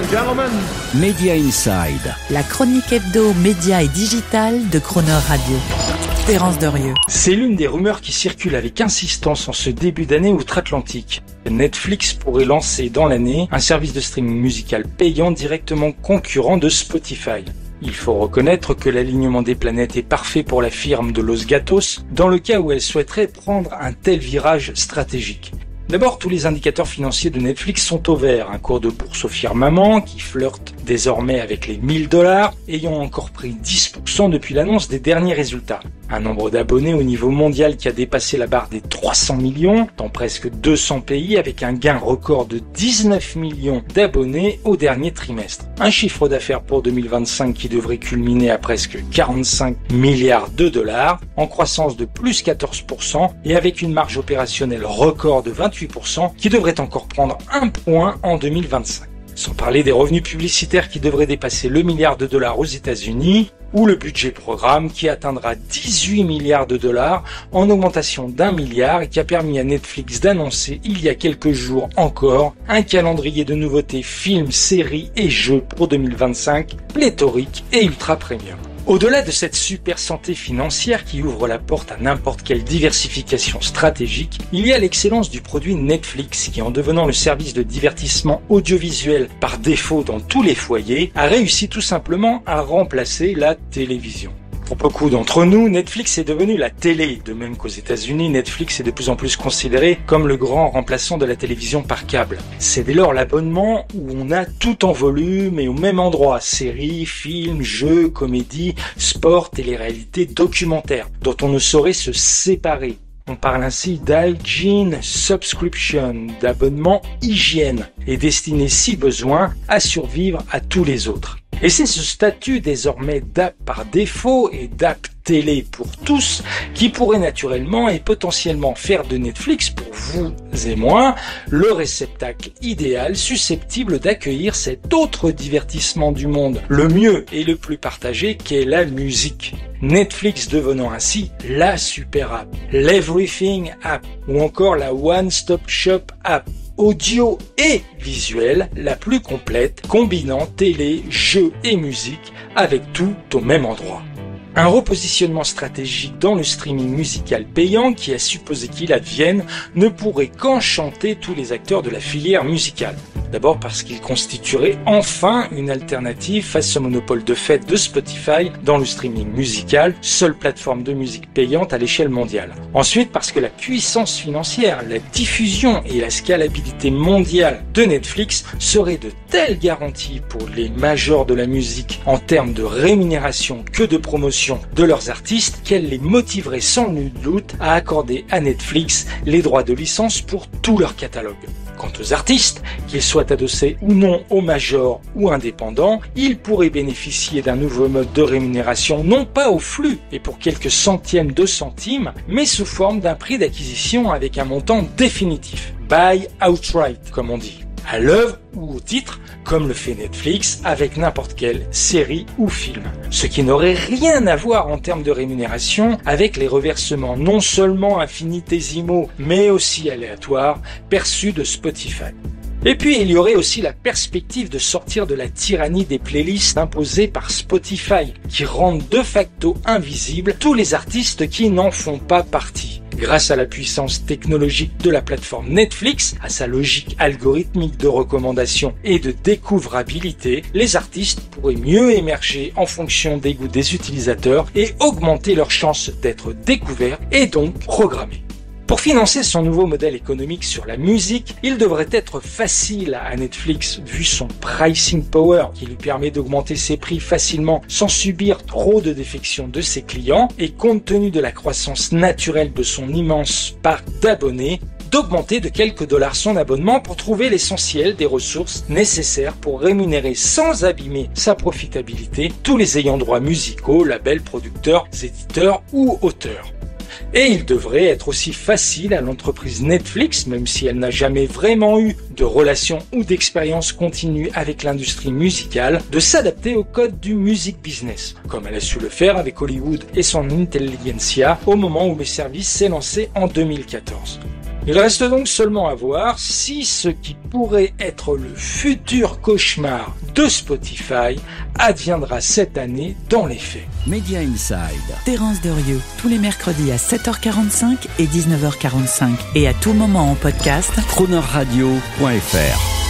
and gentlemen. Media Inside. La chronique hebdo, média et digital de Croner Radio. Terence Derieux. C'est l'une des rumeurs qui circulent avec insistance en ce début d'année outre-Atlantique. Netflix pourrait lancer dans l'année un service de streaming musical payant directement concurrent de Spotify. Il faut reconnaître que l'alignement des planètes est parfait pour la firme de Los Gatos dans le cas où elle souhaiterait prendre un tel virage stratégique. D'abord, tous les indicateurs financiers de Netflix sont au vert. Un cours de bourse au firmament qui flirte désormais avec les $1000, ayant encore pris 10% depuis l'annonce des derniers résultats. Un nombre d'abonnés au niveau mondial qui a dépassé la barre des 300 millions dans presque 200 pays avec un gain record de 19 millions d'abonnés au dernier trimestre. Un chiffre d'affaires pour 2025 qui devrait culminer à presque 45 milliards de dollars en croissance de plus 14% et avec une marge opérationnelle record de 28% qui devrait encore prendre un point en 2025. Sans parler des revenus publicitaires qui devraient dépasser le $1 milliard aux États-Unis ou le budget programme qui atteindra 18 milliards de dollars en augmentation d'1 milliard et qui a permis à Netflix d'annoncer il y a quelques jours encore un calendrier de nouveautés films, séries et jeux pour 2025 pléthorique et ultra premium. Au-delà de cette super santé financière qui ouvre la porte à n'importe quelle diversification stratégique, il y a l'excellence du produit Netflix qui, en devenant le service de divertissement audiovisuel par défaut dans tous les foyers, a réussi tout simplement à remplacer la télévision. Pour beaucoup d'entre nous, Netflix est devenu la télé. De même qu'aux États-Unis, Netflix est de plus en plus considéré comme le grand remplaçant de la télévision par câble. C'est dès lors l'abonnement où on a tout en volume et au même endroit. Séries, films, jeux, comédies, sport, télé-réalité, documentaires, dont on ne saurait se séparer. On parle ainsi d'hygiene subscription, d'abonnement hygiène, et destiné si besoin à survivre à tous les autres. Et c'est ce statut désormais d'app par défaut et d'app télé pour tous qui pourrait naturellement et potentiellement faire de Netflix, pour vous et moi, le réceptacle idéal susceptible d'accueillir cet autre divertissement du monde, le mieux et le plus partagé qu'est la musique. Netflix devenant ainsi la super app, l'Everything app ou encore la One Stop Shop app. Audio et visuel, la plus complète, combinant télé, jeux et musique avec tout au même endroit. Un repositionnement stratégique dans le streaming musical payant qui a supposé qu'il advienne ne pourrait qu'enchanter tous les acteurs de la filière musicale. D'abord parce qu'il constituerait enfin une alternative face au monopole de fait de Spotify dans le streaming musical, seule plateforme de musique payante à l'échelle mondiale. Ensuite parce que la puissance financière, la diffusion et la scalabilité mondiale de Netflix seraient de telles garanties pour les majors de la musique en termes de rémunération que de promotion de leurs artistes qu'elle les motiverait sans nul doute à accorder à Netflix les droits de licence pour tout leur catalogue. Quant aux artistes, qu'ils soient adossés ou non aux majors ou indépendants, ils pourraient bénéficier d'un nouveau mode de rémunération, non pas au flux et pour quelques centièmes de centimes, mais sous forme d'un prix d'acquisition avec un montant définitif. Buy outright, comme on dit. À l'œuvre ou au titre, comme le fait Netflix avec n'importe quelle série ou film. Ce qui n'aurait rien à voir en termes de rémunération avec les reversements non seulement infinitésimaux, mais aussi aléatoires, perçus de Spotify. Et puis il y aurait aussi la perspective de sortir de la tyrannie des playlists imposées par Spotify, qui rendent de facto invisibles tous les artistes qui n'en font pas partie. Grâce à la puissance technologique de la plateforme Netflix, à sa logique algorithmique de recommandation et de découvrabilité, les artistes pourraient mieux émerger en fonction des goûts des utilisateurs et augmenter leurs chances d'être découverts et donc programmés. Pour financer son nouveau modèle économique sur la musique, il devrait être facile à Netflix vu son pricing power qui lui permet d'augmenter ses prix facilement sans subir trop de défections de ses clients et compte tenu de la croissance naturelle de son immense parc d'abonnés, d'augmenter de quelques dollars son abonnement pour trouver l'essentiel des ressources nécessaires pour rémunérer sans abîmer sa profitabilité tous les ayants droit musicaux, labels, producteurs, éditeurs ou auteurs. Et il devrait être aussi facile à l'entreprise Netflix, même si elle n'a jamais vraiment eu de relation ou d'expérience continue avec l'industrie musicale, de s'adapter au code du music business, comme elle a su le faire avec Hollywood et son intelligentsia au moment où le service s'est lancé en 2014. Il reste donc seulement à voir si ce qui pourrait être le futur cauchemar de Spotify adviendra cette année dans les faits. Media Inside. Terence Derieux, tous les mercredis à 7h45 et 19h45 et à tout moment en podcast. Cronerradio.fr